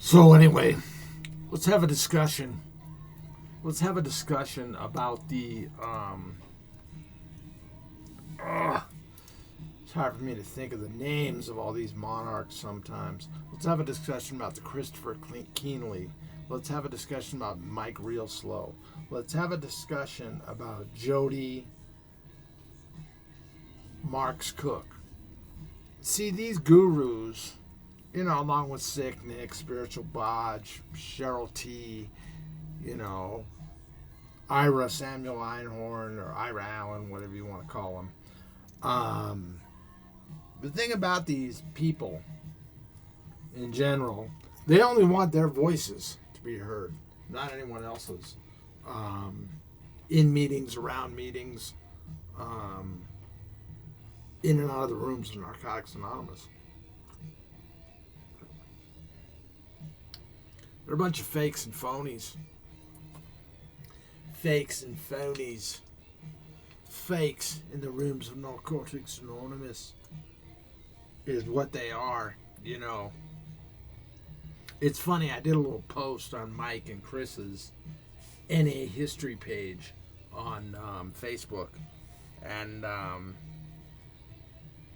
So anyway, let's have a discussion. Let's have a discussion about the. It's hard for me to think of the names of all these monarchs sometimes. Let's have a discussion about the Christopher Keenly. Let's have a discussion about Mike Real Slow. Let's have a discussion about Jody Marks Cook. See, these gurus, along with Sick Nick, Spiritual Bodge, Cheryl T, Ira Samuel Einhorn, or Ira Allen, whatever you want to call them. The thing about these people, in general, they only want their voices to be heard, not anyone else's. In meetings, around meetings, in and out of the rooms of Narcotics Anonymous. They're a bunch of fakes and phonies. Fakes and phonies. Fakes in the rooms of Narcotics Anonymous is what they are, It's funny, I did a little post on Mike and Chris's NA history page on Facebook. And,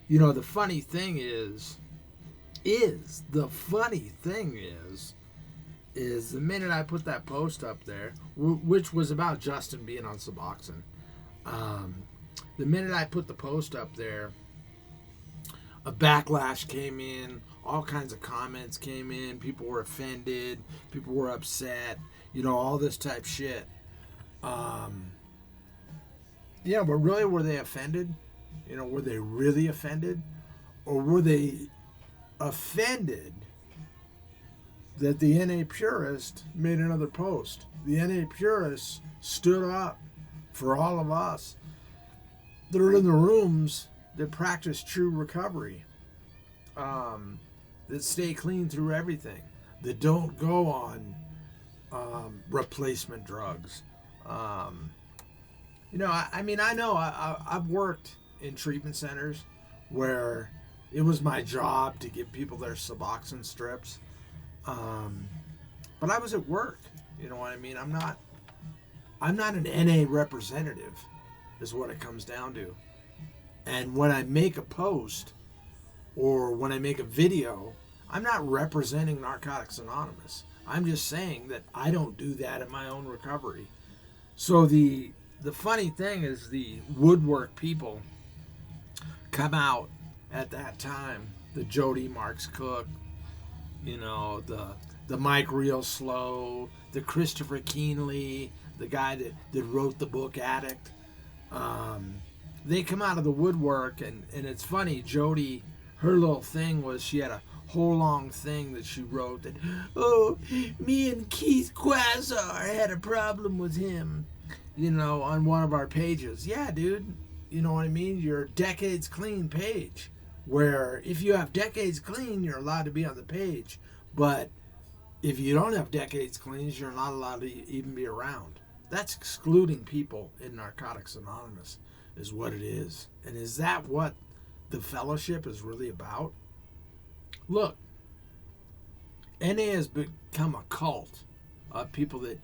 the funny thing is the minute I put that post up there, which was about Justin being on Suboxone, the minute I put the post up there, a backlash came in, all kinds of comments came in, people were offended, people were upset, all this type shit. But really, were they offended? Were they really offended? Or were they offended that the NA Purist made another post? The NA Purist stood up for all of us that are in the rooms that practice true recovery, that stay clean through everything, that don't go on replacement drugs. I know I've worked in treatment centers where it was my job to give people their Suboxone strips. But I was at work. You know what I mean? I'm not an NA representative, is what it comes down to. And when I make a post or when I make a video, I'm not representing Narcotics Anonymous. I'm just saying that I don't do that in my own recovery. So the funny thing is the woodwork people come out at that time. The Jody Marks Cook, the Mike Real Slow, the Christopher Keenly, the guy that wrote the book Addict. They come out of the woodwork, and it's funny, Jody, her little thing was she had a whole long thing that she wrote that, me and Keith Quasar had a problem with him, on one of our pages. Yeah, dude, you know what I mean? Your Decades Clean page, where if you have Decades Clean, you're allowed to be on the page. But if you don't have Decades Cleans, you're not allowed to even be around. That's excluding people in Narcotics Anonymous, is what it is. And is that what the fellowship is really about? Look, NA has become a cult of people that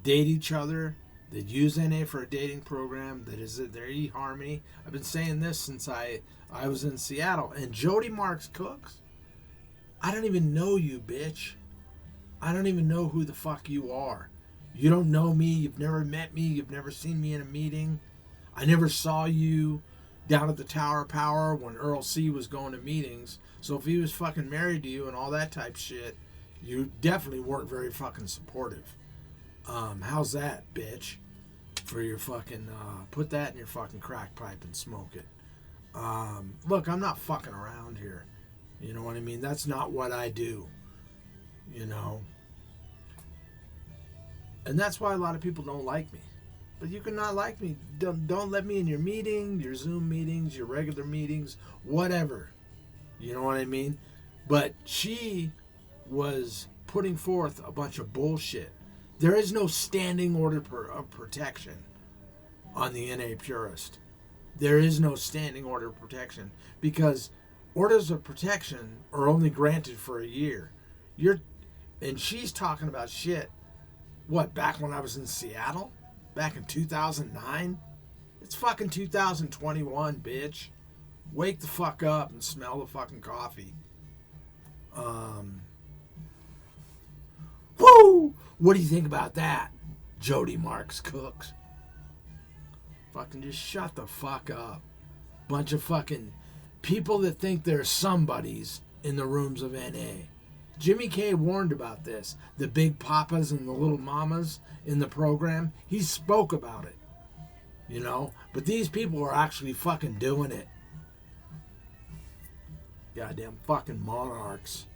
date each other, that use NA for a dating program, that is their eHarmony. I've been saying this since I was in Seattle. And Jody Marks Cooks, I don't even know you, bitch. I don't even know who the fuck you are. You don't know me. You've never met me. You've never seen me in a meeting. I never saw you down at the Tower of Power when Earl C. was going to meetings. So if he was fucking married to you and all that type shit, you definitely weren't very fucking supportive. How's that, bitch? For your fucking, put that in your fucking crack pipe and smoke it. Look, I'm not fucking around here. You know what I mean? That's not what I do. And that's why a lot of people don't like me. But you can not like me. Don't let me in your meeting, your Zoom meetings, your regular meetings, whatever. You know what I mean? But she was putting forth a bunch of bullshit. There is no standing order of protection on the NA Purist. There is no standing order of protection because orders of protection are only granted for a year. And she's talking about shit. What, back when I was in Seattle? Back in 2009? It's fucking 2021, bitch. Wake the fuck up and smell the fucking coffee. Woo! What do you think about that? Jody Marks Cooks. Fucking just shut the fuck up. Bunch of fucking people that think they're somebodies in the rooms of NA. Jimmy K warned about this. The big papas and the little mamas in the program. He spoke about it. You know? But these people are actually fucking doing it. Goddamn fucking monarchs.